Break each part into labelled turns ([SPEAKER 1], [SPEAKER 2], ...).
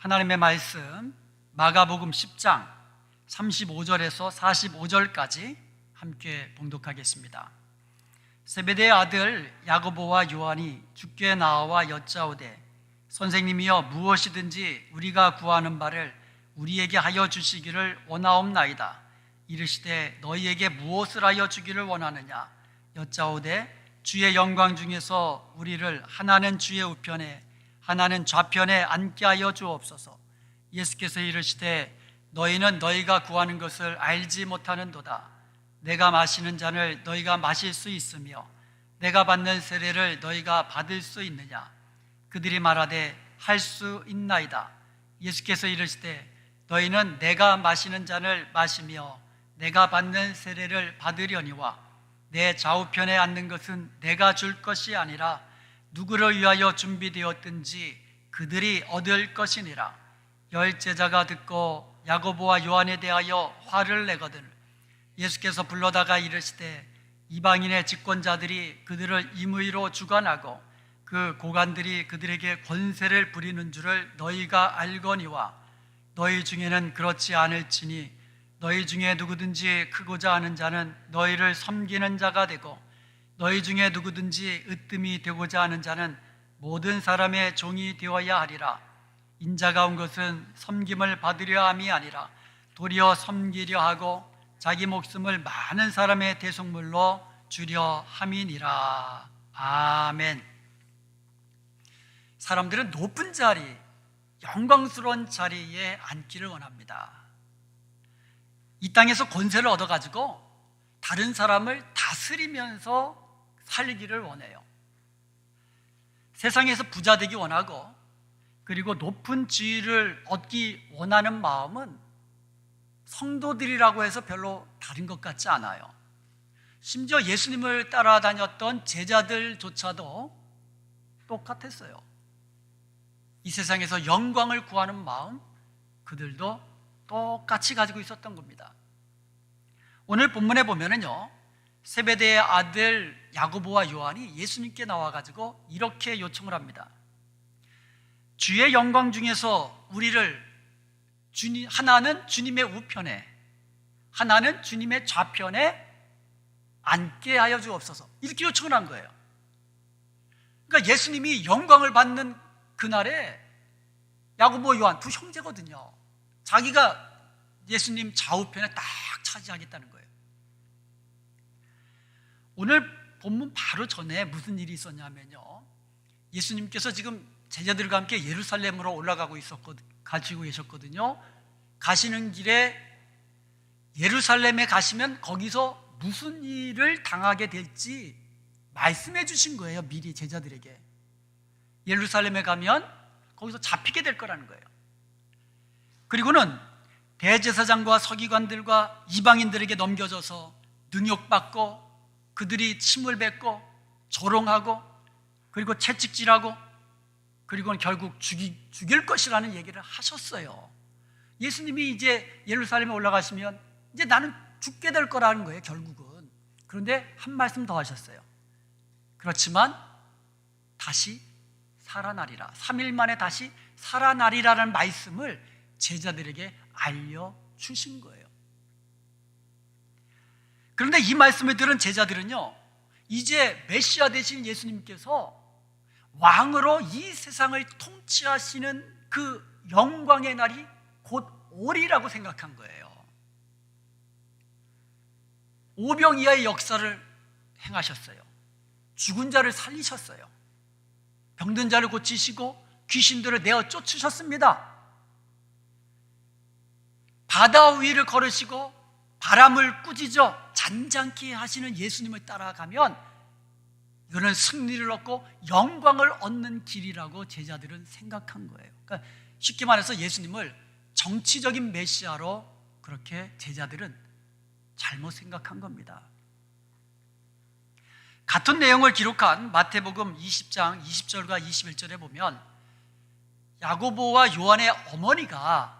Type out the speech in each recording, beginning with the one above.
[SPEAKER 1] 하나님의 말씀 마가복음 10장 35절에서 45절까지 함께 봉독하겠습니다. 세베대의 아들 야고보와 요한이 주께 나와 여짜오되 선생님이여 무엇이든지 우리가 구하는 바를 우리에게 하여 주시기를 원하옵나이다. 이르시되 너희에게 무엇을 하여 주기를 원하느냐? 여짜오되 주의 영광 중에서 우리를 하나는 주의 우편에 하나는 좌편에 앉게 하여 주옵소서. 예수께서 이르시되 너희는 너희가 구하는 것을 알지 못하는도다. 내가 마시는 잔을 너희가 마실 수 있으며 내가 받는 세례를 너희가 받을 수 있느냐? 그들이 말하되 할 수 있나이다. 예수께서 이르시되 너희는 내가 마시는 잔을 마시며 내가 받는 세례를 받으려니와 내 좌우편에 앉는 것은 내가 줄 것이 아니라 누구를 위하여 준비되었든지 그들이 얻을 것이니라. 열 제자가 듣고 야고보와 요한에 대하여 화를 내거든 예수께서 불러다가 이르시되 이방인의 집권자들이 그들을 임의로 주관하고 그 고관들이 그들에게 권세를 부리는 줄을 너희가 알거니와 너희 중에는 그렇지 않을지니 너희 중에 누구든지 크고자 하는 자는 너희를 섬기는 자가 되고 너희 중에 누구든지 으뜸이 되고자 하는 자는 모든 사람의 종이 되어야 하리라. 인자가 온 것은 섬김을 받으려 함이 아니라 도리어 섬기려 하고 자기 목숨을 많은 사람의 대속물로 주려 함이니라. 아멘. 사람들은 높은 자리, 영광스러운 자리에 앉기를 원합니다. 이 땅에서 권세를 얻어가지고 다른 사람을 다스리면서 살기를 원해요. 세상에서 부자 되기 원하고 그리고 높은 지위를 얻기 원하는 마음은 성도들이라고 해서 별로 다른 것 같지 않아요. 심지어 예수님을 따라다녔던 제자들조차도 똑같았어요. 이 세상에서 영광을 구하는 마음, 그들도 똑같이 가지고 있었던 겁니다. 오늘 본문에 보면은요, 세베대의 아들 야고보와 요한이 예수님께 나와가지고 이렇게 요청을 합니다. 주의 영광 중에서 우리를 하나는 주님의 우편에 하나는 주님의 좌편에 앉게 하여 주옵소서. 이렇게 요청을 한 거예요. 그러니까 예수님이 영광을 받는 그날에 야고보 요한 두 형제거든요. 자기가 예수님 좌우편에 딱 차지하겠다는 거예요. 오늘 본문 바로 전에 무슨 일이 있었냐면요, 예수님께서 지금 제자들과 함께 예루살렘으로 가지고 계셨거든요. 가시는 길에 예루살렘에 가시면 거기서 무슨 일을 당하게 될지 말씀해 주신 거예요. 미리 제자들에게 예루살렘에 가면 거기서 잡히게 될 거라는 거예요. 그리고는 대제사장과 서기관들과 이방인들에게 넘겨져서 능욕받고 그들이 침을 뱉고 조롱하고 그리고 채찍질하고 그리고는 결국 죽일 것이라는 얘기를 하셨어요. 예수님이 이제 예루살렘에 올라가시면 이제 나는 죽게 될 거라는 거예요, 결국은. 그런데 한 말씀 더 하셨어요. 그렇지만 다시 살아나리라. 3일 만에 다시 살아나리라는 말씀을 제자들에게 알려주신 거예요. 그런데 이 말씀을 들은 제자들은요, 이제 메시아 되신 예수님께서 왕으로 이 세상을 통치하시는 그 영광의 날이 곧 오리라고 생각한 거예요. 오병이어의 역사를 행하셨어요. 죽은 자를 살리셨어요. 병든 자를 고치시고 귀신들을 내어 쫓으셨습니다. 바다 위를 걸으시고 바람을 꾸짖어 잔잔케 하시는 예수님을 따라가면 이거는 승리를 얻고 영광을 얻는 길이라고 제자들은 생각한 거예요. 그러니까 쉽게 말해서 예수님을 정치적인 메시아로 그렇게 제자들은 잘못 생각한 겁니다. 같은 내용을 기록한 마태복음 20장 20절과 21절에 보면 야고보와 요한의 어머니가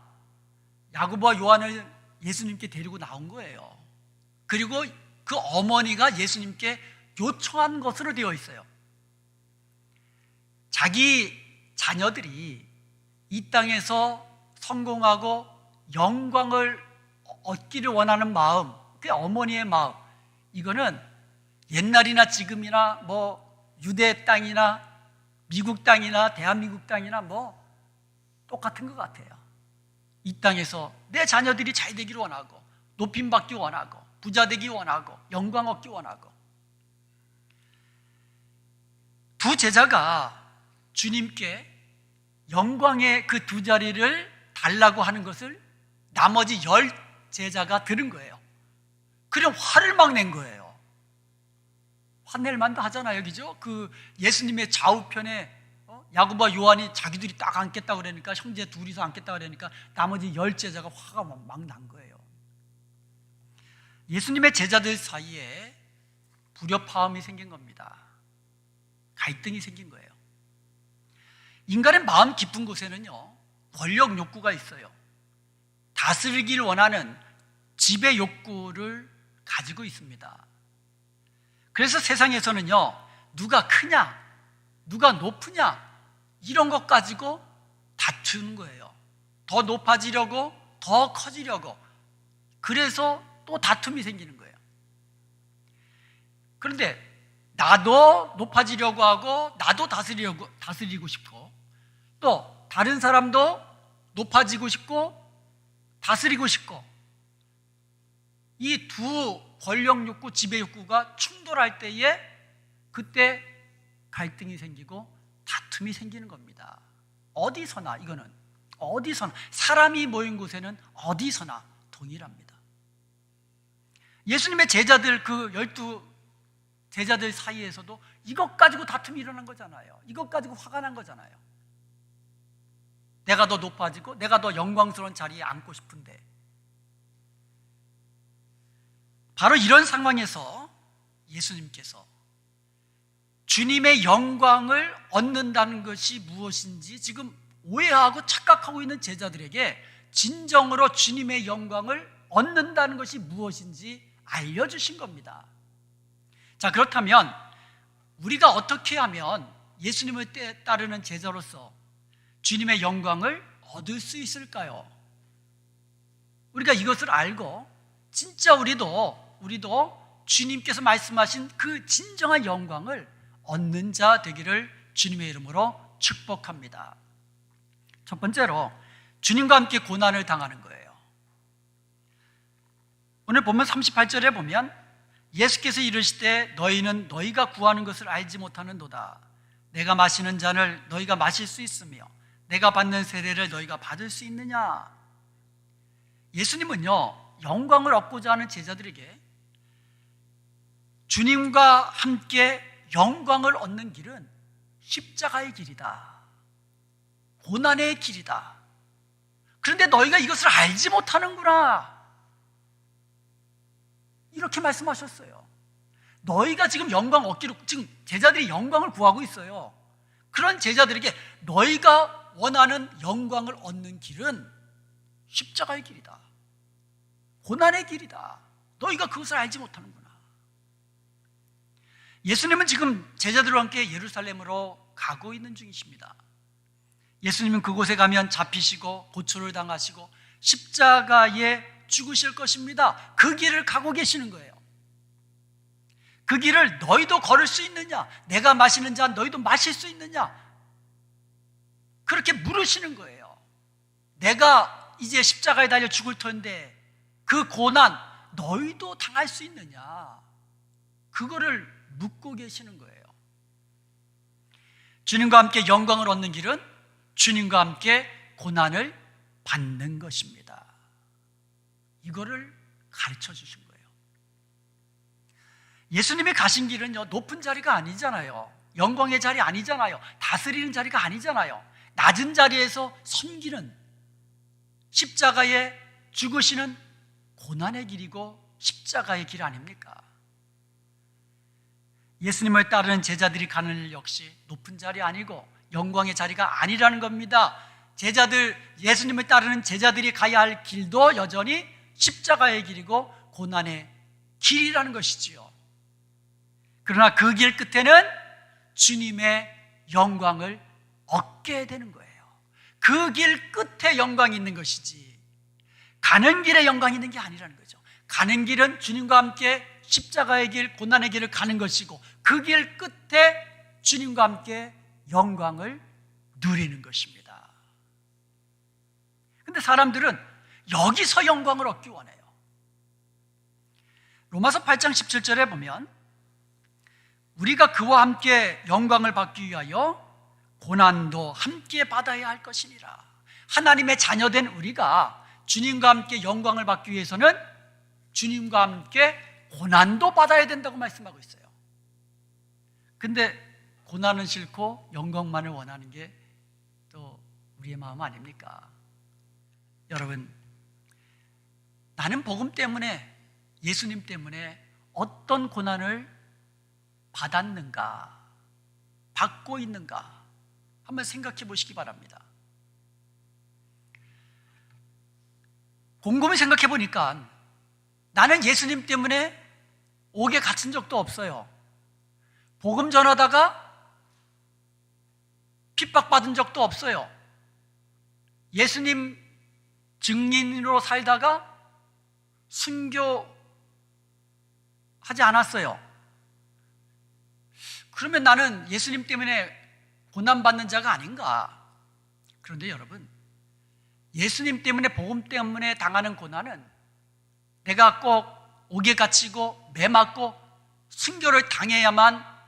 [SPEAKER 1] 야고보와 요한을 예수님께 데리고 나온 거예요. 그리고 그 어머니가 예수님께 요청한 것으로 되어 있어요. 자기 자녀들이 이 땅에서 성공하고 영광을 얻기를 원하는 마음, 그 어머니의 마음, 이거는 옛날이나 지금이나 뭐 유대 땅이나 미국 땅이나 대한민국 땅이나 뭐 똑같은 것 같아요. 이 땅에서 내 자녀들이 잘 되기를 원하고, 높임 받기 원하고, 부자 되기 원하고, 영광 얻기 원하고. 두 제자가 주님께 영광의 그 두 자리를 달라고 하는 것을 나머지 10 제자가 들은 거예요. 그럼 화를 막 낸 거예요. 화낼 만도 하잖아요, 그죠? 그 예수님의 좌우편에 야고보와 요한이 자기들이 딱 앉겠다고 그러니까, 형제 둘이서 앉겠다고 그러니까 나머지 10 제자가 화가 막 난 거예요. 예수님의 제자들 사이에 불협화음이 생긴 겁니다. 갈등이 생긴 거예요. 인간의 마음 깊은 곳에는요, 권력 욕구가 있어요. 다스리기를 원하는 지배 욕구를 가지고 있습니다. 그래서 세상에서는요, 누가 크냐, 누가 높으냐, 이런 것 가지고 다투는 거예요. 더 높아지려고, 더 커지려고. 그래서 또 다툼이 생기는 거예요. 그런데 나도 높아지려고 하고, 나도 다스리고 싶고, 또 다른 사람도 높아지고 싶고 다스리고 싶고, 이 두 권력 욕구, 지배 욕구가 충돌할 때에 그때 갈등이 생기고 다툼이 생기는 겁니다. 어디서나, 이거는 어디서나, 사람이 모인 곳에는 어디서나 동일합니다. 예수님의 제자들, 그 12 제자들 사이에서도 이것 가지고 다툼이 일어난 거잖아요. 이것 가지고 화가 난 거잖아요. 내가 더 높아지고 내가 더 영광스러운 자리에 앉고 싶은데. 바로 이런 상황에서 예수님께서 주님의 영광을 얻는다는 것이 무엇인지 지금 오해하고 착각하고 있는 제자들에게 진정으로 주님의 영광을 얻는다는 것이 무엇인지 알려주신 겁니다. 자, 그렇다면 우리가 어떻게 하면 예수님을 따르는 제자로서 주님의 영광을 얻을 수 있을까요? 우리가 이것을 알고 진짜 우리도 주님께서 말씀하신 그 진정한 영광을 얻는 자 되기를 주님의 이름으로 축복합니다. 첫 번째로 주님과 함께 고난을 당하는 거예요. 오늘 보면 38절에 보면 예수께서 이르시되 너희는 너희가 구하는 것을 알지 못하는도다. 내가 마시는 잔을 너희가 마실 수 있으며 내가 받는 세례를 너희가 받을 수 있느냐. 예수님은요, 영광을 얻고자 하는 제자들에게 주님과 함께 영광을 얻는 길은 십자가의 길이다, 고난의 길이다. 그런데 너희가 이것을 알지 못하는구나, 이렇게 말씀하셨어요. 너희가 지금 영광 얻기로, 지금 제자들이 영광을 구하고 있어요. 그런 제자들에게 너희가 원하는 영광을 얻는 길은 십자가의 길이다, 고난의 길이다. 너희가 그것을 알지 못하는구나. 예수님은 지금 제자들과 함께 예루살렘으로 가고 있는 중이십니다. 예수님은 그곳에 가면 잡히시고 고초를 당하시고 십자가에 죽으실 것입니다. 그 길을 가고 계시는 거예요. 그 길을 너희도 걸을 수 있느냐, 내가 마시는 잔 너희도 마실 수 있느냐, 그렇게 물으시는 거예요. 내가 이제 십자가에 달려 죽을 텐데 그 고난 너희도 당할 수 있느냐, 그거를 묻고 계시는 거예요. 주님과 함께 영광을 얻는 길은 주님과 함께 고난을 받는 것입니다. 이거를 가르쳐 주신 거예요. 예수님이 가신 길은요, 높은 자리가 아니잖아요. 영광의 자리 아니잖아요. 다스리는 자리가 아니잖아요. 낮은 자리에서 섬기는, 십자가에 죽으시는 고난의 길이고 십자가의 길 아닙니까? 예수님을 따르는 제자들이 가는 일 역시 높은 자리 아니고 영광의 자리가 아니라는 겁니다. 예수님을 따르는 제자들이 가야 할 길도 여전히 십자가의 길이고 고난의 길이라는 것이지요. 그러나 그 길 끝에는 주님의 영광을 얻게 되는 거예요. 그 길 끝에 영광이 있는 것이지 가는 길에 영광이 있는 게 아니라는 거죠. 가는 길은 주님과 함께 십자가의 길, 고난의 길을 가는 것이고 그 길 끝에 주님과 함께 영광을 누리는 것입니다. 그런데 사람들은 여기서 영광을 얻기 원해요. 로마서 8장 17절에 보면 우리가 그와 함께 영광을 받기 위하여 고난도 함께 받아야 할 것이니라. 하나님의 자녀된 우리가 주님과 함께 영광을 받기 위해서는 주님과 함께 고난도 받아야 된다고 말씀하고 있어요. 근데 고난은 싫고 영광만을 원하는 게 또 우리의 마음 아닙니까? 여러분, 나는 복음 때문에, 예수님 때문에 어떤 고난을 받았는가, 받고 있는가 한번 생각해 보시기 바랍니다. 곰곰이 생각해 보니까 나는 예수님 때문에 옥에 갇힌 적도 없어요. 복음 전하다가 핍박받은 적도 없어요. 예수님 증인으로 살다가 순교하지 않았어요. 그러면 나는 예수님 때문에 고난받는 자가 아닌가? 그런데 여러분, 예수님 때문에, 복음 때문에 당하는 고난은 내가 꼭 옥에 갇히고 매 맞고 순교를 당해야만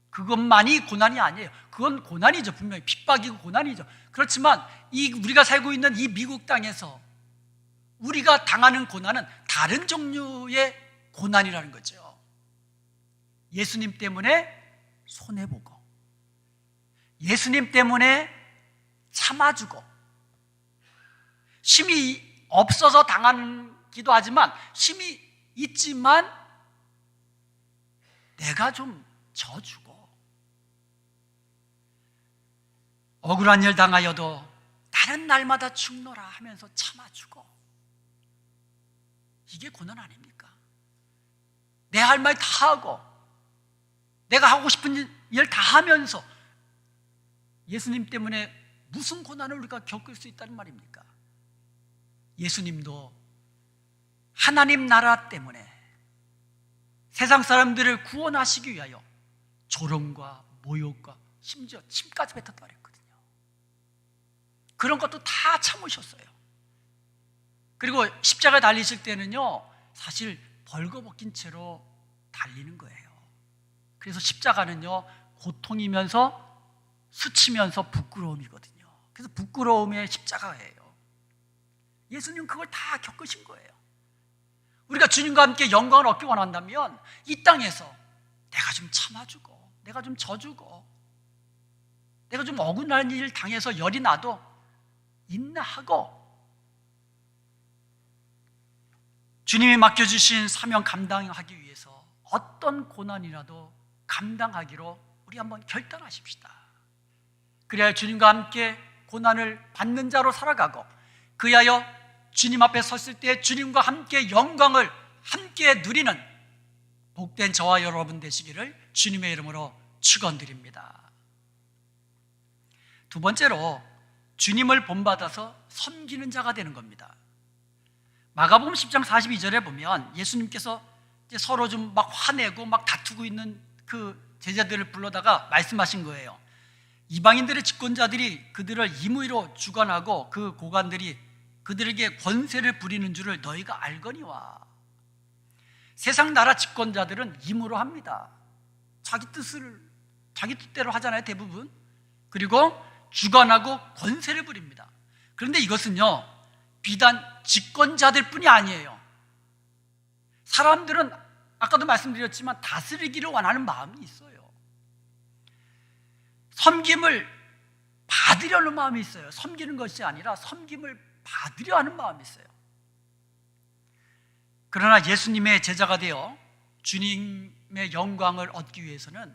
[SPEAKER 1] 그것만이 고난이 아니에요. 그건 고난이죠. 분명히 핍박이고 고난이죠. 그렇지만 우리가 살고 있는 이 미국 땅에서 우리가 당하는 고난은 다른 종류의 고난이라는 거죠. 예수님 때문에 손해보고, 예수님 때문에 참아주고, 힘이 없어서 당하기도 하지만 힘이 있지만 내가 좀 져주고, 억울한 일 당하여도 나는 날마다 죽노라 하면서 참아주고, 이게 고난 아닙니까? 내 할 말 다 하고 내가 하고 싶은 일 다 하면서 예수님 때문에 무슨 고난을 우리가 겪을 수 있다는 말입니까? 예수님도 하나님 나라 때문에 세상 사람들을 구원하시기 위하여 조롱과 모욕과 심지어 침까지 뱉었다 그랬거든요. 그런 것도 다 참으셨어요. 그리고 십자가에 달리실 때는요, 사실 벌거벗긴 채로 달리는 거예요. 그래서 십자가는요, 고통이면서 스치면서 부끄러움이거든요. 그래서 부끄러움의 십자가예요. 예수님 그걸 다 겪으신 거예요. 우리가 주님과 함께 영광을 얻기 원한다면 이 땅에서 내가 좀 참아주고, 내가 좀 져주고, 내가 좀 억울한 일 당해서 열이 나도 인내하고 주님이 맡겨주신 사명 감당하기 위해서 어떤 고난이라도 감당하기로 우리 한번 결단하십시다. 그래야 주님과 함께 고난을 받는 자로 살아가고, 그리하여 주님 앞에 섰을 때 주님과 함께 영광을 함께 누리는 복된 저와 여러분 되시기를 주님의 이름으로 축원드립니다. 두 번째로 주님을 본받아서 섬기는 자가 되는 겁니다. 마가복음 10장 42절에 보면 예수님께서 이제 서로 좀 막 화내고 막 다투고 있는 그 제자들을 불러다가 말씀하신 거예요. 이방인들의 집권자들이 그들을 임의로 주관하고 그 고관들이 그들에게 권세를 부리는 줄을 너희가 알거니와. 세상 나라 집권자들은 임의로 합니다. 자기 뜻대로 하잖아요, 대부분. 그리고 주관하고 권세를 부립니다. 그런데 이것은요, 비단 집권자들 뿐이 아니에요. 사람들은 아까도 말씀드렸지만 다스리기를 원하는 마음이 있어요. 섬김을 받으려는 마음이 있어요. 섬기는 것이 아니라 섬김을 받으려 하는 마음이 있어요. 그러나 예수님의 제자가 되어 주님의 영광을 얻기 위해서는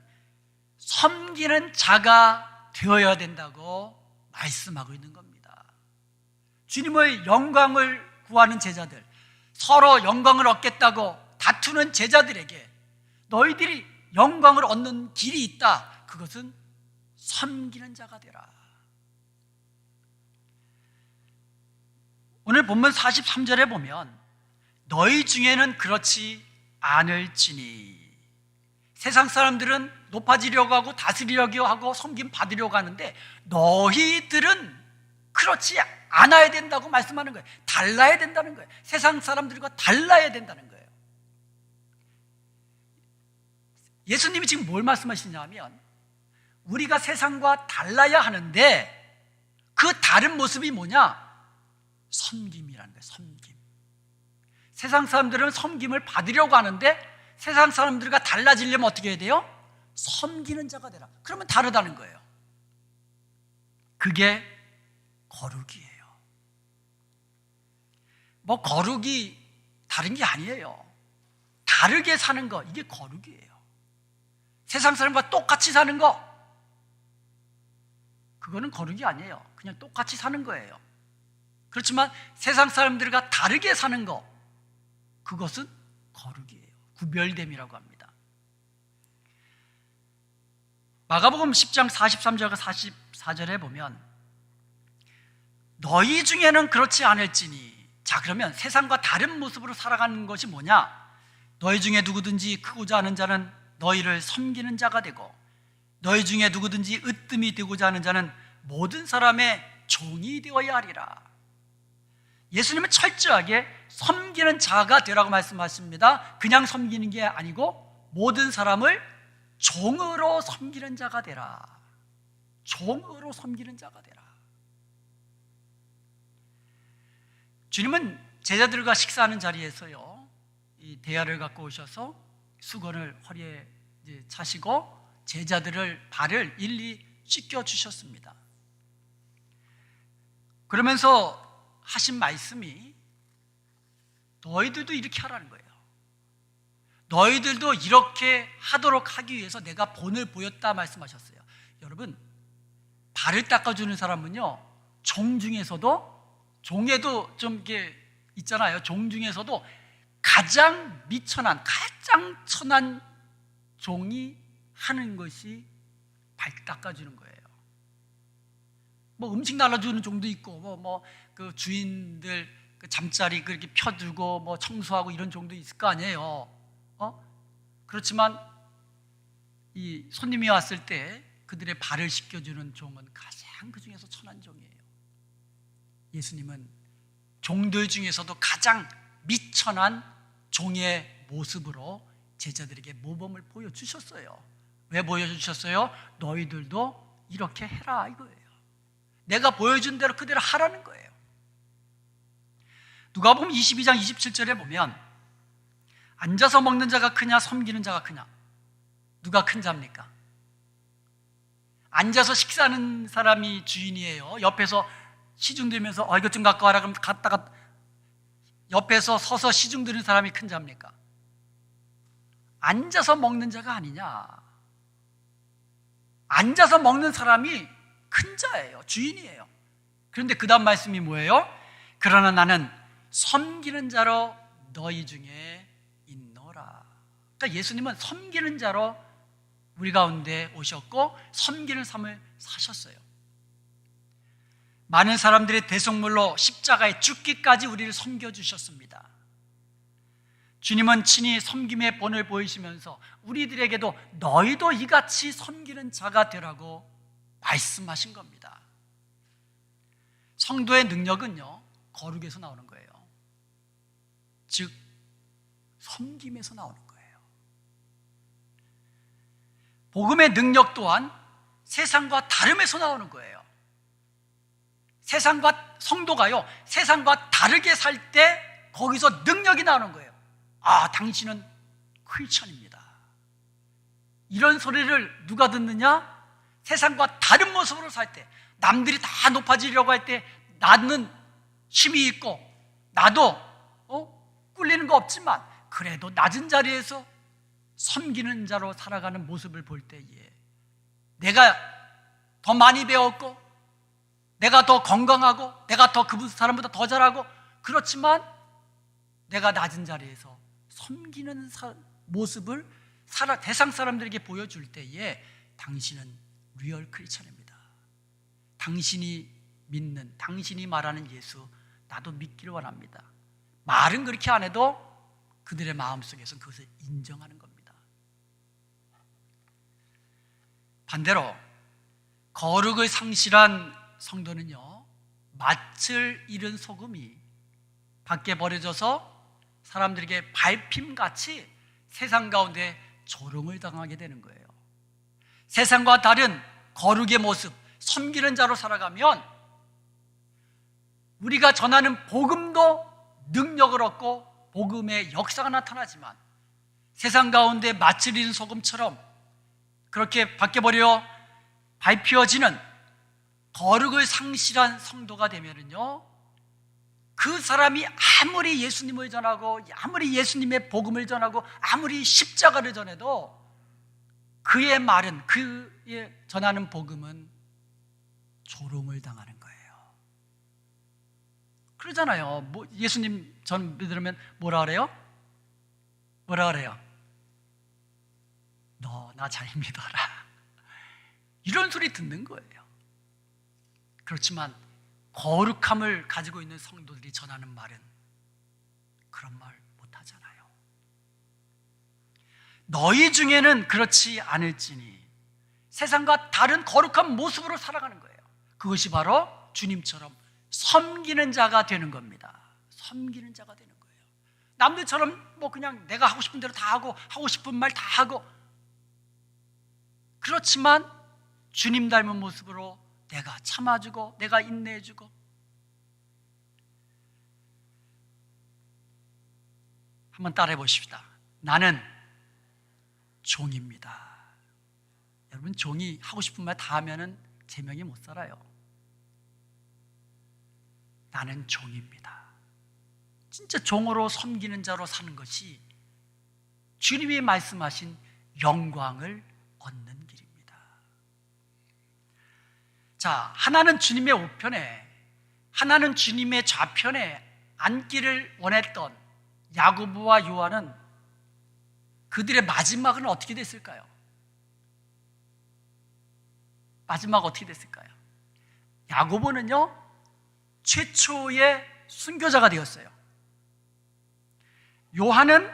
[SPEAKER 1] 섬기는 자가 되어야 된다고 말씀하고 있는 겁니다. 주님의 영광을 구하는 제자들, 서로 영광을 얻겠다고 다투는 제자들에게 너희들이 영광을 얻는 길이 있다. 그것은 섬기는 자가 되라. 오늘 본문 43절에 보면 너희 중에는 그렇지 않을지니, 세상 사람들은 높아지려고 하고 다스리려고 하고 섬김 받으려고 하는데 너희들은 그렇지 않아야 된다고 말씀하는 거예요. 달라야 된다는 거예요. 세상 사람들과 달라야 된다는 거예요. 예수님이 지금 뭘 말씀하시냐면 우리가 세상과 달라야 하는데 그 다른 모습이 뭐냐? 섬김이라는 거예요. 섬김. 세상 사람들은 섬김을 받으려고 하는데 세상 사람들과 달라지려면 어떻게 해야 돼요? 섬기는 자가 되라. 그러면 다르다는 거예요. 그게 거룩이에요. 뭐 거룩이 다른 게 아니에요. 다르게 사는 거, 이게 거룩이에요. 세상 사람과 똑같이 사는 거, 그거는 거룩이 아니에요. 그냥 똑같이 사는 거예요. 그렇지만 세상 사람들과 다르게 사는 거, 그것은 거룩이에요. 구별됨이라고 합니다. 마가복음 10장 43절과 44절에 보면 너희 중에는 그렇지 않을지니, 자 그러면 세상과 다른 모습으로 살아가는 것이 뭐냐? 너희 중에 누구든지 크고자 하는 자는 너희를 섬기는 자가 되고 너희 중에 누구든지 으뜸이 되고자 하는 자는 모든 사람의 종이 되어야 하리라. 예수님은 철저하게 섬기는 자가 되라고 말씀하십니다. 그냥 섬기는 게 아니고 모든 사람을 종으로 섬기는 자가 되라. 종으로 섬기는 자가 되라. 주님은 제자들과 식사하는 자리에서요, 이 대야를 갖고 오셔서 수건을 허리에 차시고 제자들을 발을 일일이 씻겨 주셨습니다. 그러면서 하신 말씀이 너희들도 이렇게 하라는 거예요. 너희들도 이렇게 하도록 하기 위해서 내가 본을 보였다 말씀하셨어요. 여러분, 발을 닦아주는 사람은요, 종 중에서도, 종에도 좀 이렇게 있잖아요. 종 중에서도 가장 미천한, 가장 천한 종이 하는 것이 발 닦아주는 거예요. 뭐 음식 날라주는 종도 있고, 그 주인들 그 잠자리 그렇게 펴두고 뭐 청소하고 이런 종도 있을 거 아니에요. 그렇지만 이 손님이 왔을 때 그들의 발을 씻겨주는 종은 가장 그 중에서 천한 종이에요. 예수님은 종들 중에서도 가장 미천한 종의 모습으로 제자들에게 모범을 보여주셨어요. 왜 보여주셨어요? 너희들도 이렇게 해라 이거예요. 내가 보여준 대로 그대로 하라는 거예요. 누가복음 22장 27절에 보면 앉아서 먹는 자가 크냐 섬기는 자가 크냐, 누가 큰 자입니까? 앉아서 식사하는 사람이 주인이에요. 옆에서 시중 들면서 이것 좀 갖고 와라 그러면 갔다가 옆에서 서서 시중 드는 사람이 큰 자입니까? 앉아서 먹는 자가 아니냐. 앉아서 먹는 사람이 큰 자예요. 주인이에요. 그런데 그 다음 말씀이 뭐예요? 그러나 나는 섬기는 자로 너희 중에 있노라. 그러니까 예수님은 섬기는 자로 우리 가운데 오셨고 섬기는 삶을 사셨어요. 많은 사람들의 대속물로 십자가에 죽기까지 우리를 섬겨주셨습니다. 주님은 친히 섬김의 본을 보이시면서 우리들에게도 너희도 이같이 섬기는 자가 되라고 말씀하신 겁니다. 성도의 능력은요, 거룩에서 나오는 거예요. 즉 섬김에서 나오는 거예요. 복음의 능력 또한 세상과 다름에서 나오는 거예요. 세상과 성도가요, 세상과 다르게 살 때 거기서 능력이 나오는 거예요. 당신은 크리스천입니다. 이런 소리를 누가 듣느냐? 세상과 다른 모습으로 살 때, 남들이 다 높아지려고 할 때 나는 힘이 있고 나도 꿀리는 거 없지만 그래도 낮은 자리에서 섬기는 자로 살아가는 모습을 볼 때에 내가 더 많이 배웠고 내가 더 건강하고 내가 더 그 사람보다 더 잘하고, 그렇지만 내가 낮은 자리에서 섬기는 모습을 대상 사람들에게 보여줄 때에 당신은 리얼 크리스천입니다. 당신이 믿는, 당신이 말하는 예수 나도 믿기를 원합니다. 말은 그렇게 안 해도 그들의 마음속에서 그것을 인정하는 겁니다. 반대로 거룩을 상실한 성도는요, 맛을 잃은 소금이 밖에 버려져서 사람들에게 밟힘같이 세상 가운데 조롱을 당하게 되는 거예요. 세상과 다른 거룩의 모습, 섬기는 자로 살아가면 우리가 전하는 복음도 능력을 얻고 복음의 역사가 나타나지만 세상 가운데 맛을 잃은 소금처럼 그렇게 밖에 버려 밟혀지는 거룩을 상실한 성도가 되면은요, 그 사람이 아무리 예수님을 전하고 아무리 예수님의 복음을 전하고 아무리 십자가를 전해도 그의 말은, 그의 전하는 복음은 조롱을 당하는 거예요. 그러잖아요. 뭐 예수님 전 믿으면 뭐라 그래요? 뭐라 그래요? 너 나 잘 믿어라. 이런 소리 듣는 거예요. 그렇지만 거룩함을 가지고 있는 성도들이 전하는 말은 그런 말 못하잖아요. 너희 중에는 그렇지 않을지니, 세상과 다른 거룩한 모습으로 살아가는 거예요. 그것이 바로 주님처럼 섬기는 자가 되는 겁니다. 섬기는 자가 되는 거예요. 남들처럼 뭐 그냥 내가 하고 싶은 대로 다 하고 하고 싶은 말 다 하고, 그렇지만 주님 닮은 모습으로 내가 참아주고 내가 인내해주고. 한번 따라해 보십시다. 나는 종입니다. 여러분, 종이 하고 싶은 말 다 하면은 제명이 못 살아요. 나는 종입니다. 진짜 종으로 섬기는 자로 사는 것이 주님이 말씀하신 영광을 얻는 길입니다. 자, 하나는 주님의 우편에, 하나는 주님의 좌편에 앉기를 원했던 야고보와 요한은 그들의 마지막은 어떻게 됐을까요? 마지막 어떻게 됐을까요? 야고보는요, 최초의 순교자가 되었어요. 요한은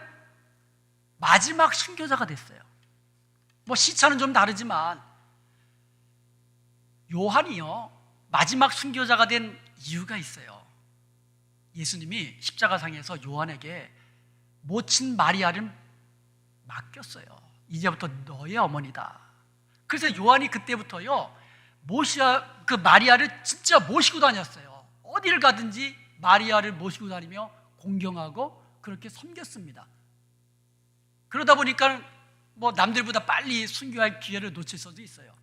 [SPEAKER 1] 마지막 순교자가 됐어요. 뭐 시차는 좀 다르지만 요한이요, 마지막 순교자가 된 이유가 있어요. 예수님이 십자가상에서 요한에게 모친 마리아를 맡겼어요. 이제부터 너의 어머니다. 그래서 요한이 그때부터요, 그 마리아를 진짜 모시고 다녔어요. 어디를 가든지 마리아를 모시고 다니며 공경하고 그렇게 섬겼습니다. 그러다 보니까 뭐 남들보다 빨리 순교할 기회를 놓칠 수도 있어요.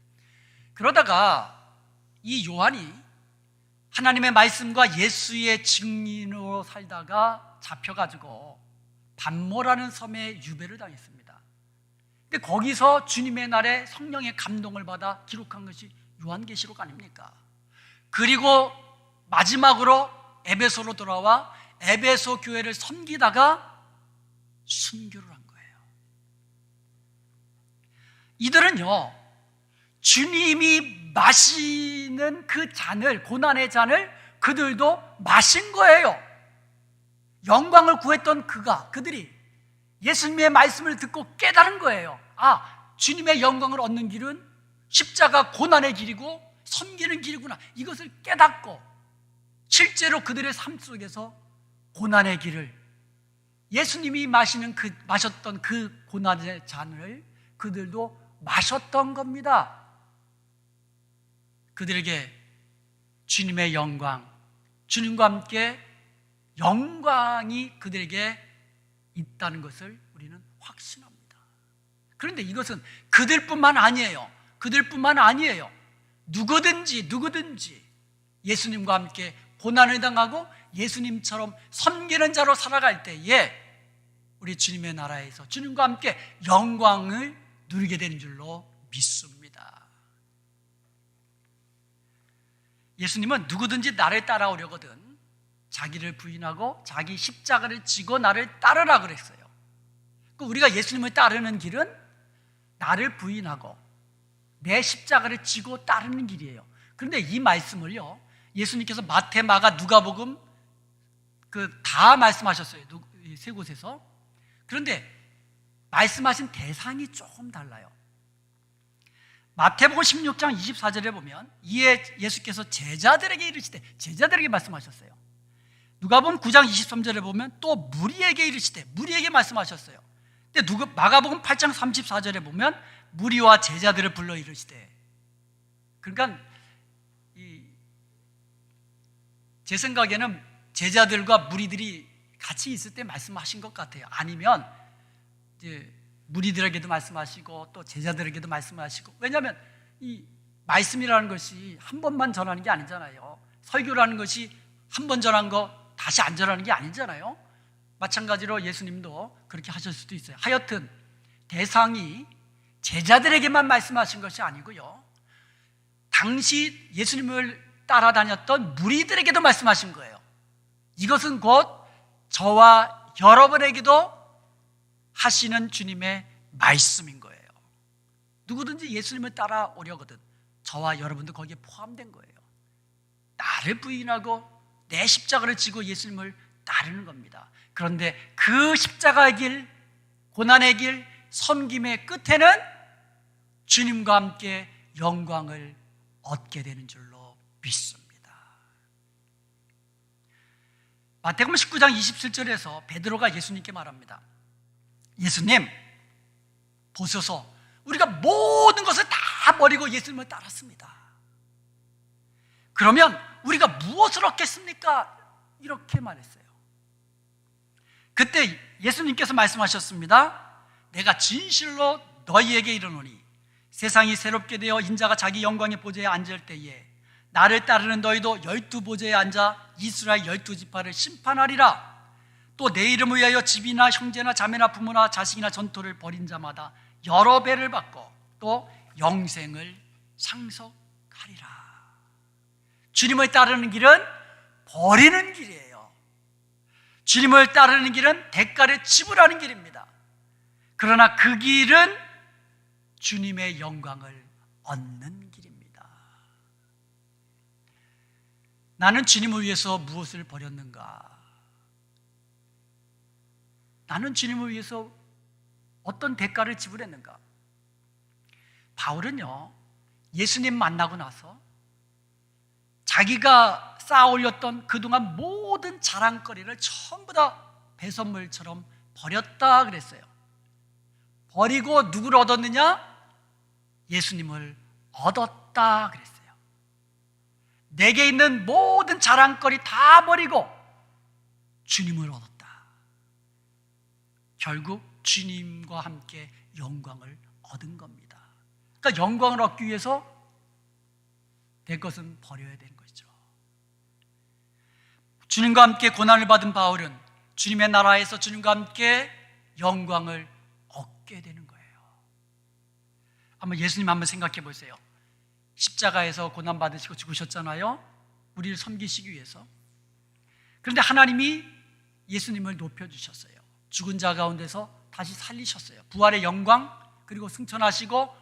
[SPEAKER 1] 그러다가 이 요한이 하나님의 말씀과 예수의 증인으로 살다가 잡혀가지고 반모라는 섬에 유배를 당했습니다. 근데 거기서 주님의 날에 성령의 감동을 받아 기록한 것이 요한계시록 아닙니까? 그리고 마지막으로 에베소로 돌아와 에베소 교회를 섬기다가 순교를 한 거예요. 이들은요, 주님이 마시는 그 잔을, 고난의 잔을 그들도 마신 거예요. 영광을 구했던 그들이 예수님의 말씀을 듣고 깨달은 거예요. 아, 주님의 영광을 얻는 길은 십자가 고난의 길이고 섬기는 길이구나. 이것을 깨닫고 실제로 그들의 삶 속에서 고난의 길을, 예수님이 마셨던 그 고난의 잔을 그들도 마셨던 겁니다. 그들에게 주님의 영광, 주님과 함께 영광이 그들에게 있다는 것을 우리는 확신합니다. 그런데 이것은 그들뿐만 아니에요. 그들뿐만 아니에요. 누구든지 예수님과 함께 고난을 당하고 예수님처럼 섬기는 자로 살아갈 때에 우리 주님의 나라에서 주님과 함께 영광을 누리게 되는 줄로 믿습니다. 예수님은 누구든지 나를 따라오려거든 자기를 부인하고 자기 십자가를 지고 나를 따르라 그랬어요. 우리가 예수님을 따르는 길은 나를 부인하고 내 십자가를 지고 따르는 길이에요. 그런데 이 말씀을요, 예수님께서 마태, 마가, 누가복음 다 말씀하셨어요. 세 곳에서. 그런데 말씀하신 대상이 조금 달라요. 마태복음 16장 24절에 보면 이에 예수께서 제자들에게 이르시되, 제자들에게 말씀하셨어요. 누가복음 9장 23절에 보면 또 무리에게 이르시되, 무리에게 말씀하셨어요. 근데 마가복음 8장 34절에 보면 무리와 제자들을 불러 이르시되, 그러니까 제 생각에는 제자들과 무리들이 같이 있을 때 말씀하신 것 같아요. 아니면 이제 무리들에게도 말씀하시고 또 제자들에게도 말씀하시고. 왜냐하면 이 말씀이라는 것이 한 번만 전하는 게 아니잖아요. 설교라는 것이 한 번 전한 거 다시 안 전하는 게 아니잖아요. 마찬가지로 예수님도 그렇게 하실 수도 있어요. 하여튼 대상이 제자들에게만 말씀하신 것이 아니고요, 당시 예수님을 따라다녔던 무리들에게도 말씀하신 거예요. 이것은 곧 저와 여러분에게도 하시는 주님의 말씀인 거예요. 누구든지 예수님을 따라오려거든 저와 여러분도 거기에 포함된 거예요. 나를 부인하고 내 십자가를 지고 예수님을 따르는 겁니다. 그런데 그 십자가의 길, 고난의 길, 섬김의 끝에는 주님과 함께 영광을 얻게 되는 줄로 믿습니다. 마태복음 19장 27절에서 베드로가 예수님께 말합니다. 예수님, 보소서, 우리가 모든 것을 다 버리고 예수님을 따랐습니다. 그러면 우리가 무엇을 얻겠습니까? 이렇게 말했어요. 그때 예수님께서 말씀하셨습니다. 내가 진실로 너희에게 이르노니 세상이 새롭게 되어 인자가 자기 영광의 보좌에 앉을 때에 나를 따르는 너희도 12보좌에 앉아 이스라엘 12지파를 심판하리라. 또 내 이름을 위하여 집이나 형제나 자매나 부모나 자식이나 전토를 벌인 자마다 여러 배를 받고 또 영생을 상속하리라. 주님을 따르는 길은 버리는 길이에요. 주님을 따르는 길은 대가를 지불하는 길입니다. 그러나 그 길은 주님의 영광을 얻는 길입니다. 나는 주님을 위해서 무엇을 버렸는가? 나는 주님을 위해서 어떤 대가를 지불했는가? 바울은요, 예수님 만나고 나서 자기가 쌓아 올렸던 그동안 모든 자랑거리를 전부 다 배선물처럼 버렸다 그랬어요. 버리고 누구를 얻었느냐? 예수님을 얻었다 그랬어요. 내게 있는 모든 자랑거리 다 버리고 주님을 얻었다. 결국 주님과 함께 영광을 얻은 겁니다. 그러니까 영광을 얻기 위해서 내 것은 버려야 되는 거죠. 주님과 함께 고난을 받은 바울은 주님의 나라에서 주님과 함께 영광을 얻게 되는 거예요. 한번 예수님 한번 생각해 보세요. 십자가에서 고난 받으시고 죽으셨잖아요. 우리를 섬기시기 위해서. 그런데 하나님이 예수님을 높여주셨어요. 죽은 자 가운데서 다시 살리셨어요. 부활의 영광, 그리고 승천하시고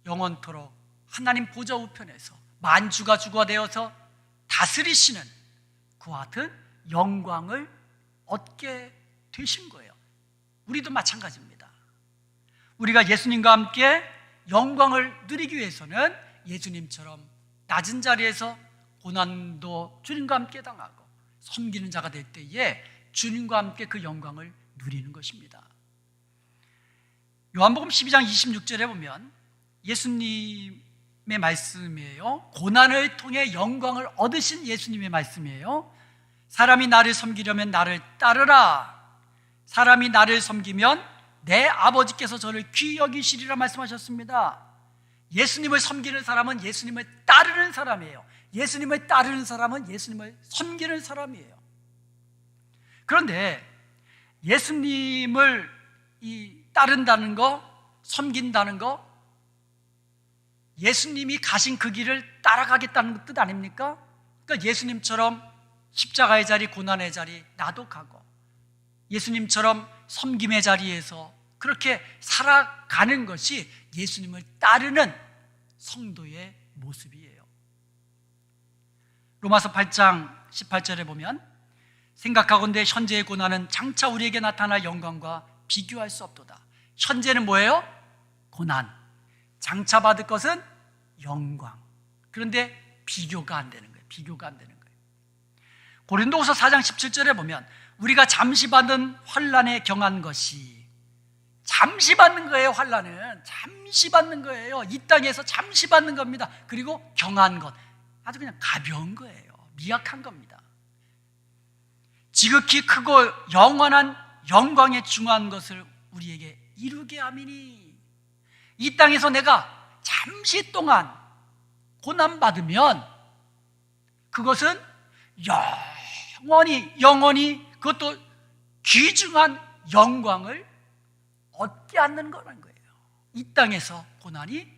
[SPEAKER 1] 영원토록 하나님 보좌 우편에서 만주가 주가 되어서 다스리시는 그와 같은 영광을 얻게 되신 거예요. 우리도 마찬가지입니다. 우리가 예수님과 함께 영광을 누리기 위해서는 예수님처럼 낮은 자리에서 고난도 주님과 함께 당하고 섬기는 자가 될 때에 주님과 함께 그 영광을 누리는 것입니다. 요한복음 12장 26절에 보면 예수님의 말씀이에요. 고난을 통해 영광을 얻으신 예수님의 말씀이에요. 사람이 나를 섬기려면 나를 따르라. 사람이 나를 섬기면 내 아버지께서 저를 귀히 여기시리라 말씀하셨습니다. 예수님을 섬기는 사람은 예수님을 따르는 사람이에요. 예수님을 따르는 사람은 예수님을 섬기는 사람이에요. 그런데 예수님을 따른다는 거, 섬긴다는 거, 예수님이 가신 그 길을 따라가겠다는 뜻 아닙니까? 그러니까 예수님처럼 십자가의 자리, 고난의 자리 나도 가고 예수님처럼 섬김의 자리에서 그렇게 살아가는 것이 예수님을 따르는 성도의 모습이에요. 로마서 8장 18절에 보면 생각하건대 현재의 고난은 장차 우리에게 나타날 영광과 비교할 수 없도다. 현재는 뭐예요? 고난. 장차 받을 것은 영광. 그런데 비교가 안 되는 거예요. 비교가 안 되는 거예요. 고린도후서 4장 17절에 보면 우리가 잠시 받은 환난에 경한 것이, 잠시 받는 거예요. 환난은 잠시 받는 거예요. 이 땅에서 잠시 받는 겁니다. 그리고 경한 것, 아주 그냥 가벼운 거예요. 미약한 겁니다. 지극히 크고 영원한 영광에 중한 것을 우리에게 이루게 함이니, 이 땅에서 내가 잠시 동안 고난받으면 그것은 영원히 그것도 귀중한 영광을 얻게 않는 거라는 거예요. 이 땅에서 고난이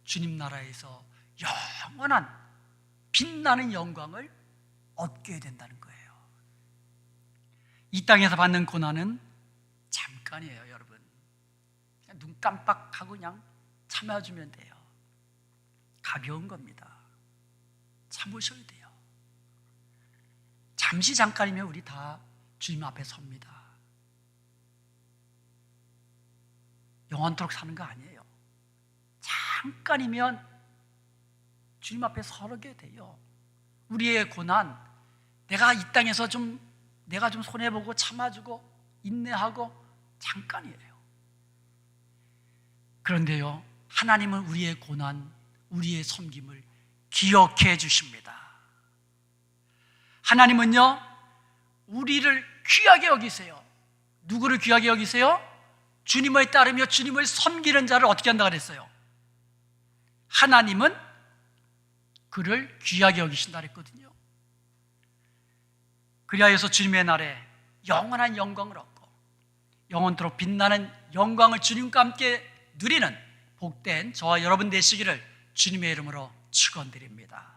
[SPEAKER 1] 주님 나라에서 영원한 빛나는 영광을 얻게 된다는 거예요. 이 땅에서 받는 고난은 잠깐이에요, 여러분. 그냥 눈 깜빡하고 그냥 참아주면 돼요. 가벼운 겁니다. 참으셔야 돼요. 잠시 잠깐이면 우리 다 주님 앞에 섭니다. 영원토록 사는 거 아니에요. 잠깐이면 주님 앞에 서게 돼요. 우리의 고난, 내가 이 땅에서 내가 좀 손해보고 참아주고 인내하고 잠깐이에요. 그런데요, 하나님은 우리의 고난, 우리의 섬김을 기억해 주십니다. 하나님은요, 우리를 귀하게 여기세요. 누구를 귀하게 여기세요? 주님을 따르며 주님을 섬기는 자를 어떻게 한다고 그랬어요? 하나님은 그를 귀하게 여기신다 그랬거든요. 그리하여서 주님의 날에 영원한 영광을 얻고 영원토록 빛나는 영광을 주님과 함께 누리는 복된 저와 여러분 되시기를 주님의 이름으로 축원드립니다.